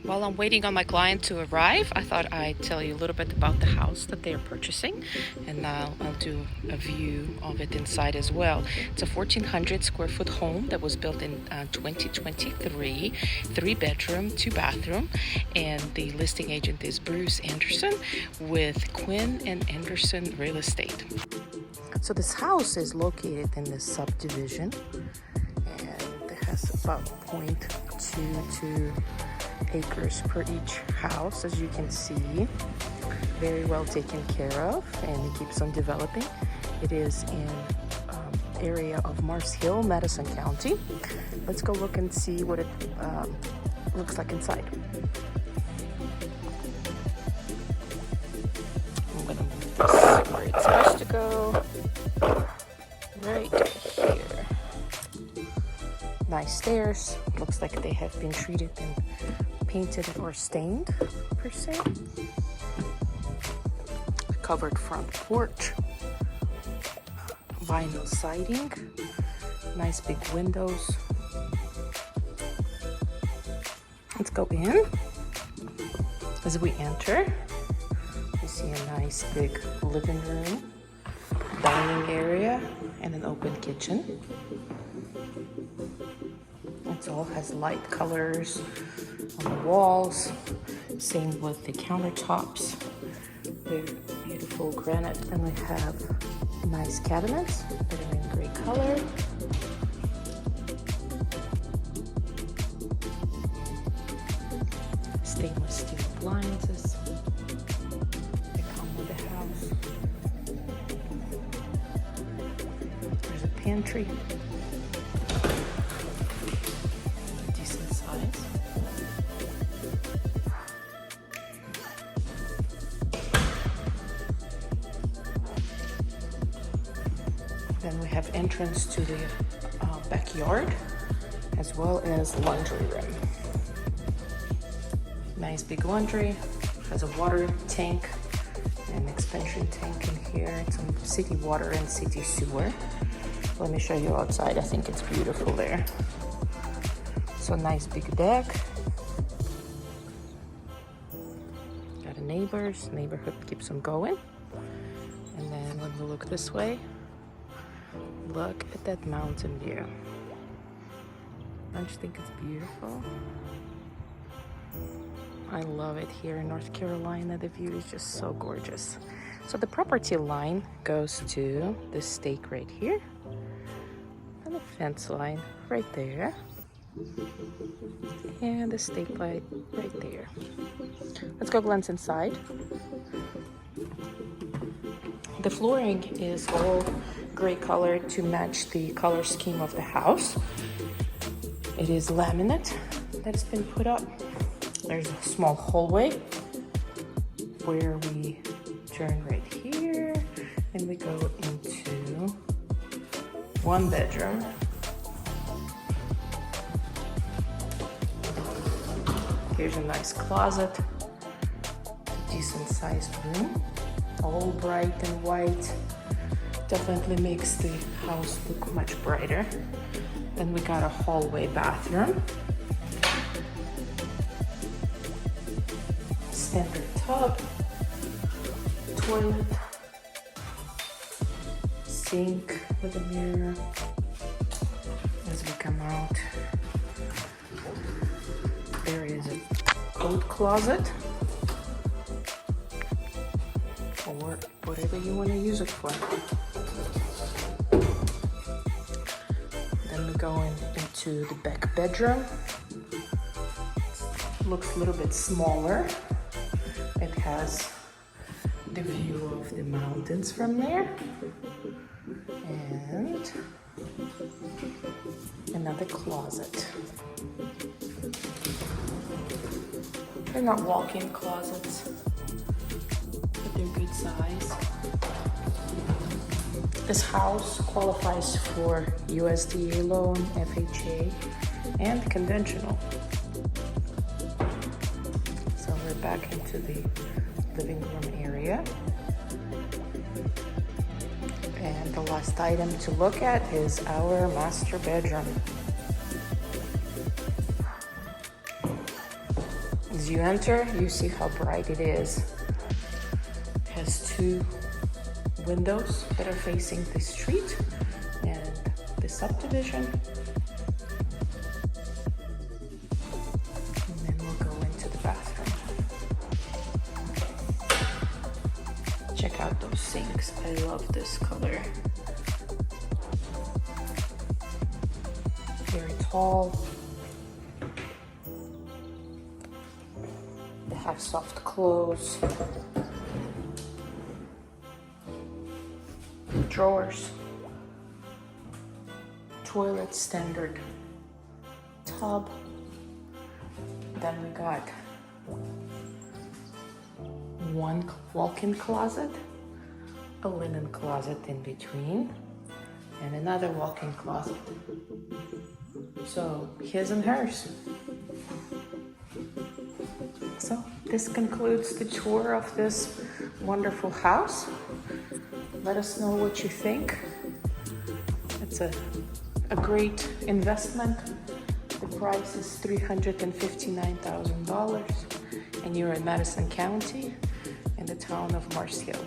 While I'm waiting on my client to arrive, I thought I'd tell you a little bit about the house that they're purchasing, and I'll do a view of it inside as well. It's a 1,400 square foot home that was built in 2023, 3-bedroom, 2-bathroom, and the listing agent is Bruce Anderson with Quinn and Anderson Real Estate. So this house is located in this subdivision, and it has about 0.22 acres per each house, as you can see. Very well taken care of, and it keeps on developing. It is in area of Mars Hill, Madison County. Let's go look and see what it looks like inside. I'm gonna move this where it's supposed to go. Right here. Nice stairs. Looks like they have been treated and painted or stained, per se. Covered front porch. Vinyl siding. Nice big windows. Let's go in. As we enter, we see a nice big living room, dining area, and an open kitchen. It all has light colors on the walls. Same with the countertops. They're beautiful granite, and we have nice cabinets that are in gray color. Stainless steel appliances. They come with the house. There's a pantry. Decent size. Then we have entrance to the backyard, as well as laundry room. Nice big laundry. Has a water tank, an expansion tank in here. It's some city water and city sewer. Let me show you outside. I think it's beautiful there. So nice big deck. Got a neighborhood keeps on going. And then when we look this way, look at that mountain view. Don't you think it's beautiful? I love it here in North Carolina. The view is just so gorgeous. So the property line goes to this stake right here, and the fence line right there, and the stake light right there. Let's go glance inside. The flooring is all gray color to match the color scheme of the house. It is laminate that's been put up. There's a small hallway where we turn right here, and we go into 1 bedroom. Here's a nice closet, decent sized room, all bright and white. Definitely makes the house look much brighter. Then we got a hallway bathroom. Standard tub, toilet, sink with a mirror. As we come out, there is a coat closet, or whatever you want to use it for. Then we go into the back bedroom. Looks a little bit smaller. It has the view of the mountains from there, and another closet. They're not walk-in closets, but they're good size. This house qualifies for USDA loan, FHA, and conventional. So we're back into the living room area. And the last item to look at is our master bedroom. As you enter, you see how bright it is. It has 2 windows that are facing the street and the subdivision. And then we'll go into the bathroom. Check out those sinks. I love this color. Very tall. They have soft clothes. Drawers. Toilet standard. Tub. Then we got 1 walk-in closet, a linen closet in between, and another walk-in closet. So his and hers. So this concludes the tour of this wonderful house. Let us know what you think. It's a great investment. The price is $359,000, and you're in Madison County in the town of Mars Hill.